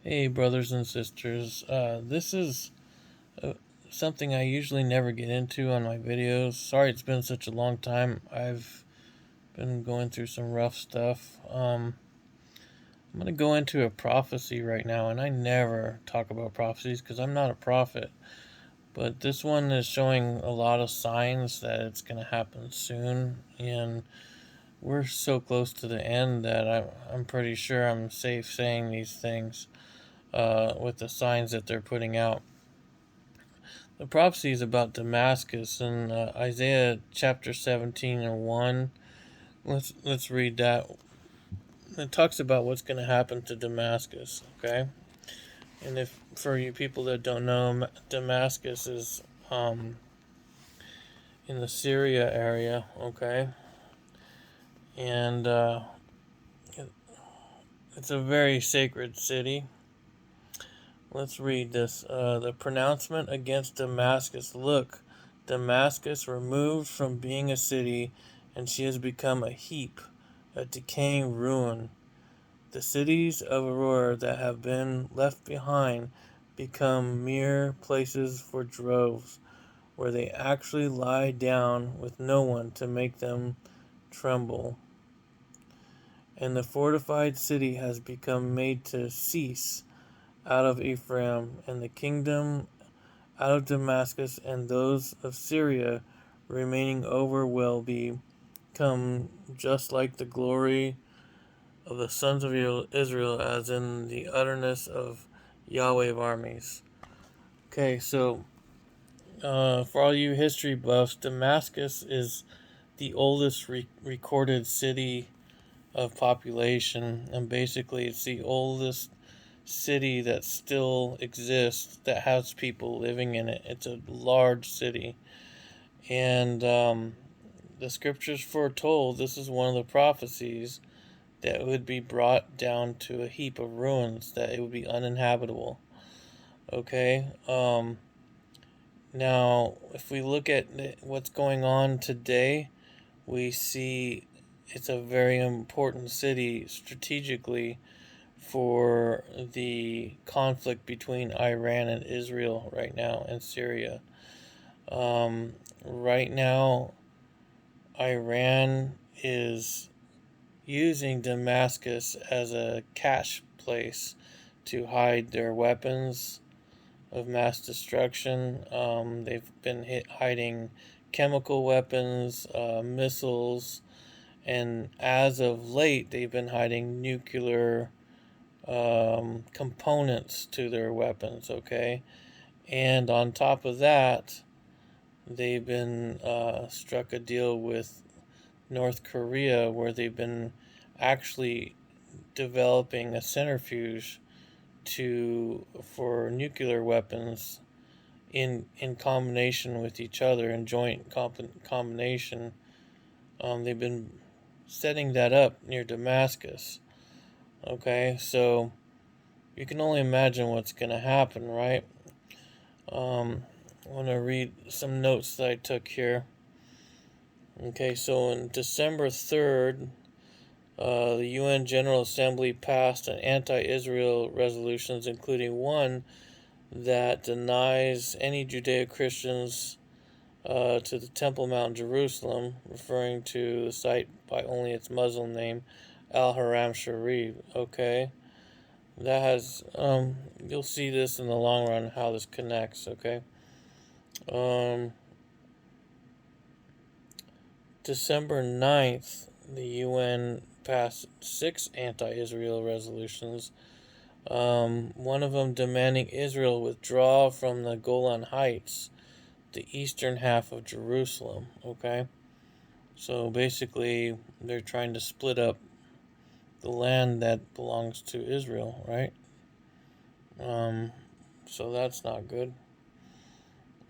Hey, brothers and sisters. This is uh, something I usually never get into on my videos. Sorry it's been such a long time. I've been going through some rough stuff. I'm going to go into a prophecy right now, and I never talk about prophecies because I'm not a prophet. But this one is showing a lot of signs that it's going to happen soon, and we're so close to the end that I'm pretty sure I'm safe saying these things with the signs that they're putting out. The prophecy is about Damascus in Isaiah chapter 17 and 1. Let's read that. It talks about what's going to happen to Damascus, okay? And if for you people that don't know, Damascus is in the Syria area, okay? And it's a very sacred city. Let's read this. The pronouncement against Damascus. Look, Damascus removed from being a city, and she has become a heap, a decaying ruin. The cities of Aurora that have been left behind become mere places for droves, where they actually lie down with no one to make them tremble. And the fortified city has become made to cease out of Ephraim, and the kingdom out of Damascus, and those of Syria remaining over will become just like the glory of the sons of Israel, as in the utterness of Yahweh of armies. Okay, so for all you history buffs, Damascus is the oldest recorded city of population, and basically it's the oldest city that still exists that has people living in it. It's a large city, and the scriptures foretold this is one of the prophecies that it would be brought down to a heap of ruins, that it would be uninhabitable. Okay. Now, if we look at what's going on today, we see it's a very important city strategically for the conflict between Iran and Israel right now, and Syria. Right now, Iran is using Damascus as a cache place to hide their weapons of mass destruction. They've been hiding chemical weapons, missiles, and as of late, they've been hiding nuclear components to their weapons, okay? And on top of that, they've been struck a deal with North Korea where they've been actually developing a centrifuge for nuclear weapons in combination with each other, in joint combination. They've been setting that up near Damascus. Okay, so you can only imagine what's going to happen, right? I want to read some notes that I took here. Okay, so on December 3rd, the UN General Assembly passed an anti-Israel resolutions, including one that denies any Judeo-Christians to the Temple Mount in Jerusalem, referring to the site by only its Muslim name, Al-Haram Sharif. Okay, that has you'll see this in the long run how this connects. Okay, um, December 9th, the UN passed 6 anti-Israel resolutions. One of them demanding Israel withdraw from the Golan Heights, the eastern half of Jerusalem. Okay, so basically they're trying to split up the land that belongs to Israel, right? So that's not good.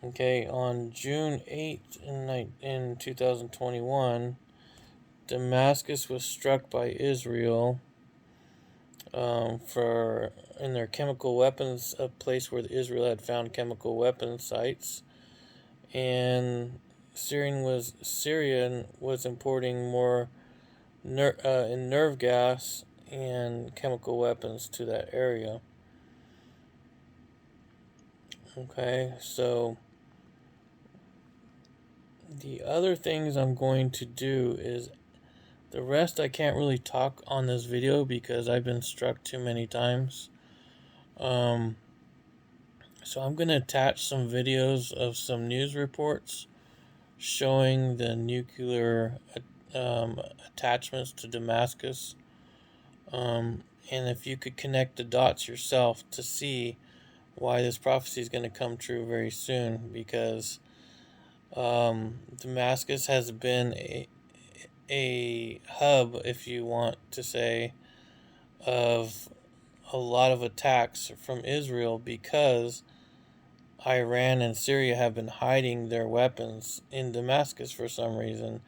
Okay, on June 8th in 2021, Damascus was struck by Israel for in their chemical weapons, a place where Israel had found chemical weapons sites, and Syrian was importing more nerve gas and chemical weapons to that area. Okay, so the other things I'm going to do is the rest I can't really talk on this video because I've been struck too many times. Um, so I'm going to attach some videos of some news reports showing the nuclear um, attachments to Damascus. And if you could connect the dots yourself to see why this prophecy is going to come true very soon, because Damascus has been a hub, if you want to say, of a lot of attacks from Israel because Iran and Syria have been hiding their weapons in Damascus for some reason,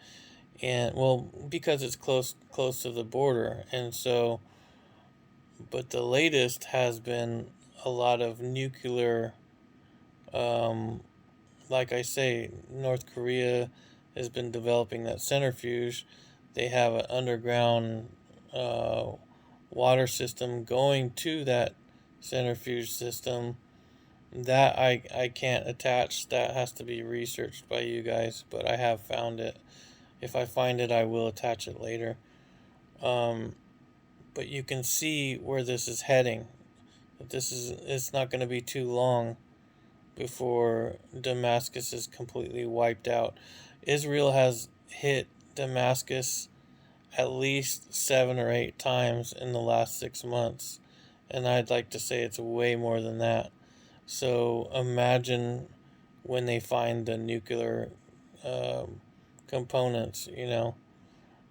and well, because it's close to the border, and so. But the latest has been a lot of nuclear. Um, like I say, North Korea has been developing that centrifuge. They have an underground uh, water system going to that centrifuge system. That I can't attach. That has to be researched by you guys, but I have found it. If I find it, I will attach it later. Um, but you can see where this is heading. It's not going to be too long before Damascus is completely wiped out. Israel has hit Damascus at least 7 or 8 times in the last 6 months, and I'd like to say it's way more than that. So imagine when they find the nuclear um, components, and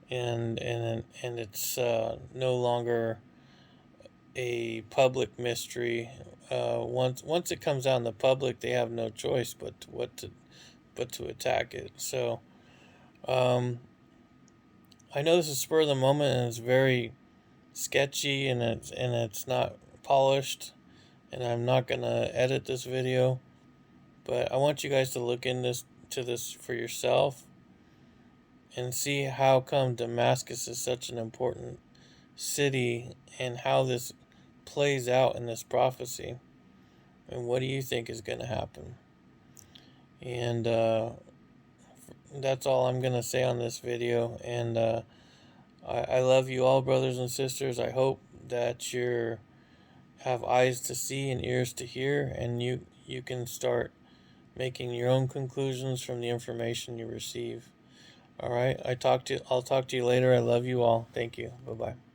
it's no longer a public mystery. Once it comes out in the public, they have no choice but to attack it. So um, I know this is spur of the moment and it's very sketchy and it's not polished, and I'm not gonna edit this video, but I want you guys to look to this for yourself and see how come Damascus is such an important city and how this plays out in this prophecy. And what do you think is going to happen? And that's all I'm going to say on this video. And I love you all, brothers and sisters. I hope that you have eyes to see and ears to hear, and you can start making your own conclusions from the information you receive. All right, I'll talk to you later. I love you all. Thank you. Bye bye.